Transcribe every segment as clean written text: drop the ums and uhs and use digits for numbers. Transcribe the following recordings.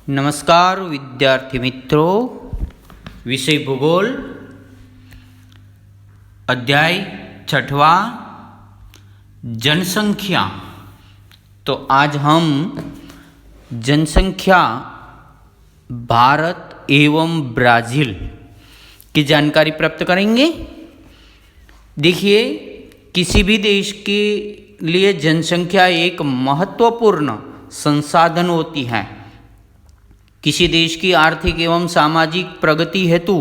नमस्कार विद्यार्थी मित्रों, विषय भूगोल अध्याय 6वां जनसंख्या। तो आज हम जनसंख्या भारत एवं ब्राज़ील की जानकारी प्राप्त करेंगे। देखिए, किसी भी देश के लिए जनसंख्या एक महत्वपूर्ण संसाधन होती है। किसी देश की आर्थिक एवं सामाजिक प्रगति हेतु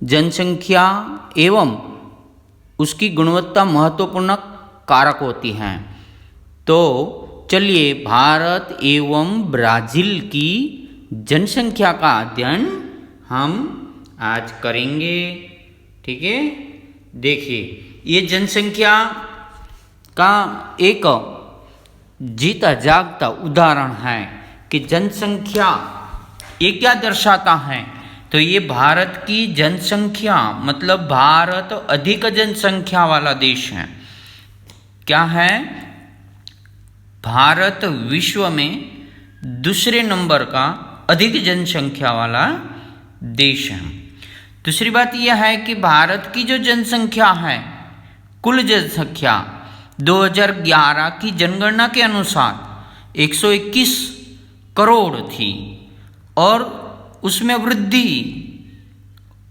जनसंख्या एवं उसकी गुणवत्ता महत्वपूर्ण कारक होती हैं। तो चलिए भारत एवं ब्राज़ील की जनसंख्या का अध्ययन हम आज करेंगे। ठीक है, देखिए ये जनसंख्या का एक जीता जागता उदाहरण है कि जनसंख्या ये क्या दर्शाता है। तो ये भारत की जनसंख्या मतलब भारत अधिक जनसंख्या वाला देश है। क्या है? भारत विश्व में दूसरे नंबर का अधिक जनसंख्या वाला देश है। दूसरी बात यह है कि भारत की जो जनसंख्या है, कुल जनसंख्या 2011 की जनगणना के अनुसार 121 करोड़ थी और उसमें वृद्धि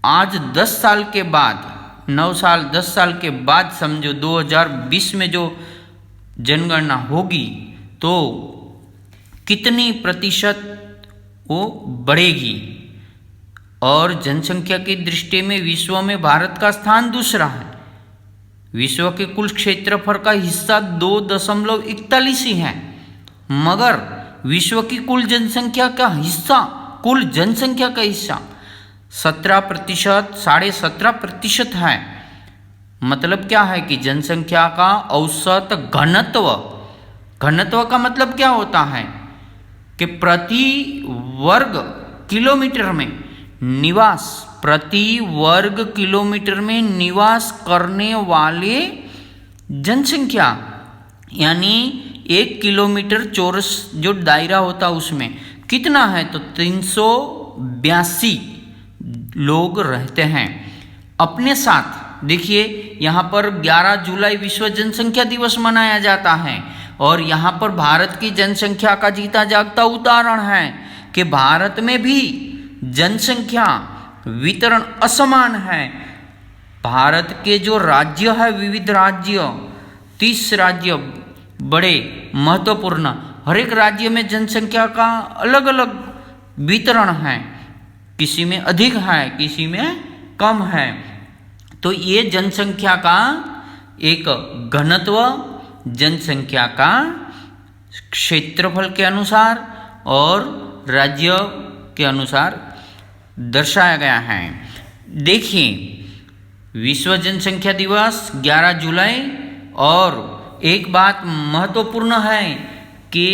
आज 10 साल के बाद, 9 साल 10 साल के बाद समझो 2020 में जो जनगणना होगी तो कितनी प्रतिशत वो बढ़ेगी। और जनसंख्या की दृष्टि में विश्व में भारत का स्थान दूसरा है। विश्व के कुल क्षेत्रफल का हिस्सा 2.41 ही है, मगर विश्व की कुल जनसंख्या का हिस्सा, कुल जनसंख्या का हिस्सा 17%, 17.5% है। मतलब क्या है कि जनसंख्या का औसत घनत्व, घनत्व का मतलब क्या होता है कि प्रति वर्ग किलोमीटर में निवास, प्रति वर्ग किलोमीटर में निवास करने वाले जनसंख्या, यानी 1 किलोमीटर चौरस जो दायरा होता है उसमें कितना है, तो 382 लोग रहते हैं। अपने साथ देखिए यहाँ पर 11 जुलाई विश्व जनसंख्या दिवस मनाया जाता है और यहाँ पर भारत की जनसंख्या का जीता जागता उदाहरण है कि भारत में भी जनसंख्या वितरण असमान है। भारत के जो राज्य है, विविध राज्य, 30 राज्य बड़े महत्वपूर्ण, हर एक राज्य में जनसंख्या का अलग अलग वितरण है, किसी में अधिक है, किसी में कम है। तो ये जनसंख्या का एक घनत्व, जनसंख्या का क्षेत्रफल के अनुसार और राज्य के अनुसार दर्शाया गया है। देखिए विश्व जनसंख्या दिवस 11 जुलाई, और एक बात महत्वपूर्ण है कि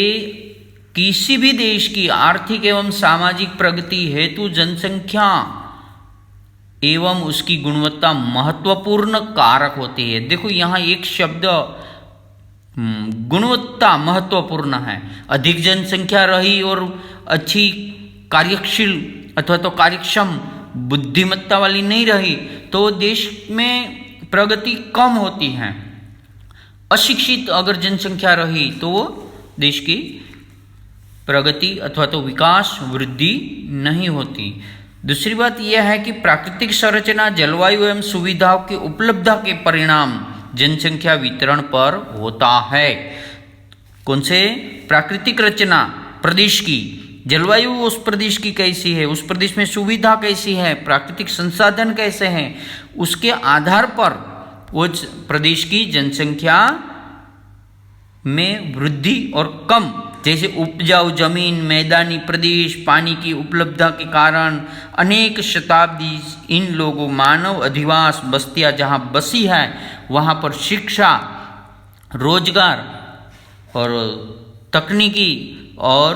किसी भी देश की आर्थिक एवं सामाजिक प्रगति हेतु जनसंख्या एवं उसकी गुणवत्ता महत्वपूर्ण कारक होती है। देखो यहाँ एक शब्द गुणवत्ता महत्वपूर्ण है। अधिक जनसंख्या रही और अच्छी कार्यशील अथवा तो कार्यक्षम बुद्धिमत्ता वाली नहीं रही तो देश में प्रगति कम होती है। अशिक्षित अगर जनसंख्या रही तो देश की प्रगति अथवा तो विकास, वृद्धि नहीं होती। दूसरी बात यह है कि प्राकृतिक संरचना, जलवायु एवं सुविधाओं की उपलब्धता के परिणाम जनसंख्या वितरण पर होता है। कौन से? प्राकृतिक रचना प्रदेश की, जलवायु उस प्रदेश की कैसी है, उस प्रदेश में सुविधा कैसी है, प्राकृतिक संसाधन कैसे हैं, उसके आधार पर वो प्रदेश की जनसंख्या में वृद्धि और कम, जैसे उपजाऊ जमीन, मैदानी प्रदेश, पानी की उपलब्धता के कारण अनेक शताब्दी इन लोगों मानव अधिवास बस्तियां जहां बसी है वहां पर शिक्षा, रोजगार और तकनीकी और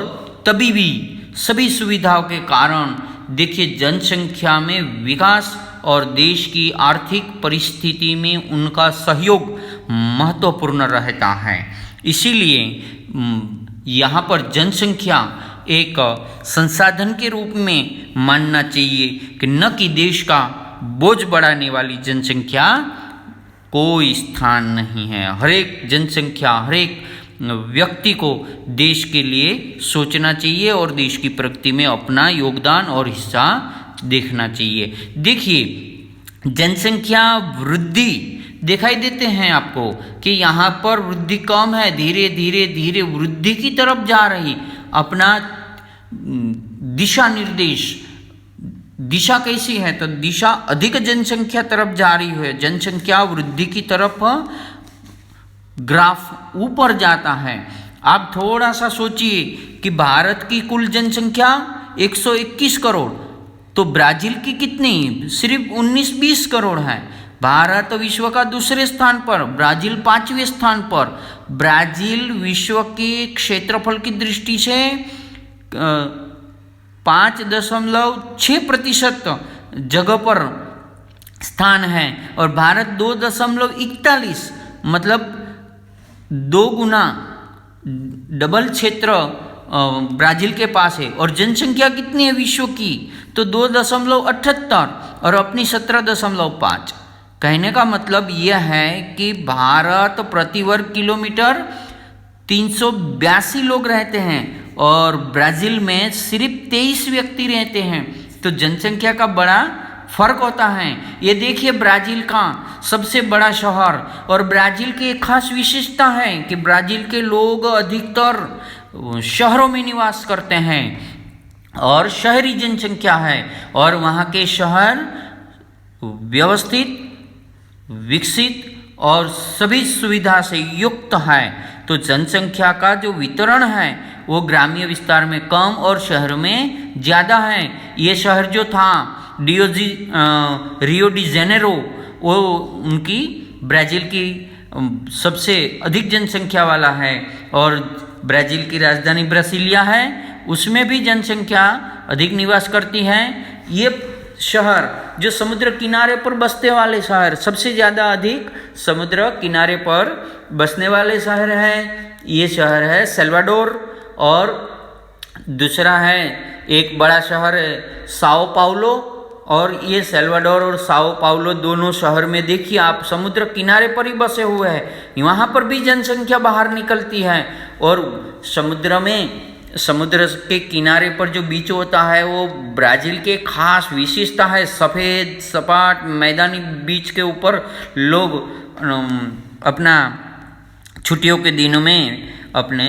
तबीबी सभी सुविधाओं के कारण देखिए जनसंख्या में विकास और देश की आर्थिक परिस्थिति में उनका सहयोग महत्वपूर्ण रहता है। इसीलिए यहाँ पर जनसंख्या एक संसाधन के रूप में मानना चाहिए कि न कि देश का बोझ बढ़ाने वाली जनसंख्या कोई स्थान नहीं है। हर एक जनसंख्या, हर एक व्यक्ति को देश के लिए सोचना चाहिए और देश की प्रगति में अपना योगदान और हिस्सा देखना चाहिए। देखिए, जनसंख्या वृद्धि दिखाई देते हैं आपको कि यहाँ पर वृद्धि कम है, धीरे धीरे धीरे वृद्धि की तरफ जा रही। अपना दिशा निर्देश, दिशा कैसी है तो दिशा अधिक जनसंख्या तरफ जा रही है, जनसंख्या वृद्धि की तरफ ग्राफ ऊपर जाता है। आप थोड़ा सा सोचिए कि भारत की कुल जनसंख्या 121 करोड़, तो ब्राजील की कितनी, सिर्फ 19-20 करोड़ है। भारत विश्व का दूसरे स्थान पर, ब्राजील 5वें स्थान पर। ब्राजील विश्व के क्षेत्रफल की दृष्टि से 5.6% जगह पर स्थान है और भारत 2.41, मतलब 2 गुना डबल क्षेत्र ब्राजील के पास है। और जनसंख्या कितनी है विश्व की तो 2.78 और अपनी 17.5। कहने का मतलब यह है कि भारत प्रति वर्ग किलोमीटर 382 लोग रहते हैं और ब्राजील में सिर्फ 23 व्यक्ति रहते हैं। तो जनसंख्या का बड़ा फर्क होता है। ये देखिए, ब्राजील का सबसे बड़ा शहर, और ब्राजील की एक खास विशेषता है कि ब्राजील के लोग अधिकतर शहरों में निवास करते हैं और शहरी जनसंख्या है और वहाँ के शहर व्यवस्थित, विकसित और सभी सुविधा से युक्त है। तो जनसंख्या का जो वितरण है वो ग्रामीण विस्तार में कम और शहरों में ज़्यादा है। ये शहर जो था रियो डी जेनेरो, वो उनकी ब्राज़ील की सबसे अधिक जनसंख्या वाला है और ब्राज़ील की राजधानी ब्रासिलिया है, उसमें भी जनसंख्या अधिक निवास करती है। ये शहर जो समुद्र किनारे पर बसने वाले शहर, सबसे ज़्यादा अधिक समुद्र किनारे पर बसने वाले शहर है। ये शहर है सेल्वाडोर और दूसरा है एक बड़ा शहर है साओ पाउलो। और ये सेल्वाडोर और साओ पाउलो दोनों शहर में देखिए आप समुद्र किनारे पर ही बसे हुए हैं। वहाँ पर भी जनसंख्या बाहर निकलती है और समुद्र के किनारे पर जो बीच होता है वो ब्राज़ील के खास विशेषता है। सफ़ेद सपाट मैदानी बीच के ऊपर लोग अपना छुट्टियों के दिनों में अपने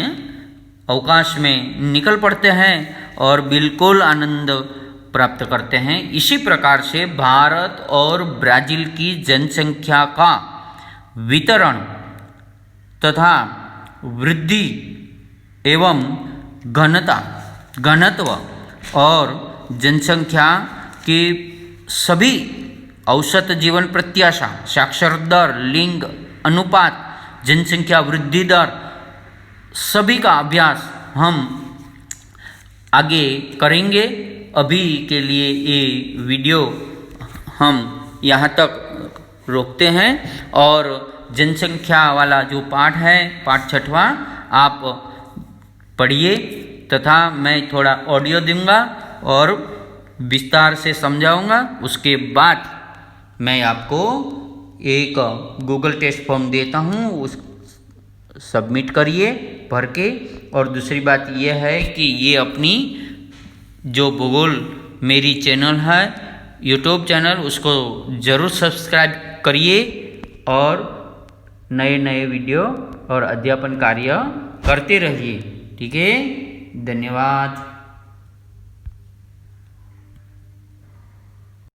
अवकाश में निकल पड़ते हैं और बिल्कुल आनंद प्राप्त करते हैं। इसी प्रकार से भारत और ब्राज़ील की जनसंख्या का वितरण तथा वृद्धि एवं घनत्व और जनसंख्या की सभी औसत जीवन प्रत्याशा, साक्षरता दर, लिंग अनुपात, जनसंख्या वृद्धि दर, सभी का अभ्यास हम आगे करेंगे। अभी के लिए ये वीडियो हम यहाँ तक रोकते हैं और जनसंख्या वाला जो पाठ है, पाठ 6वां, आप पढ़िए तथा मैं थोड़ा ऑडियो दूंगा और विस्तार से समझाऊंगा। उसके बाद मैं आपको एक गूगल टेस्ट फॉर्म देता हूँ, उस सबमिट करिए भर के। और दूसरी बात यह है कि ये अपनी जो भूगोल मेरी चैनल है, यूट्यूब चैनल, उसको ज़रूर सब्सक्राइब करिए और नए नए वीडियो और अध्यापन कार्य करते रहिए। ठीक है, धन्यवाद।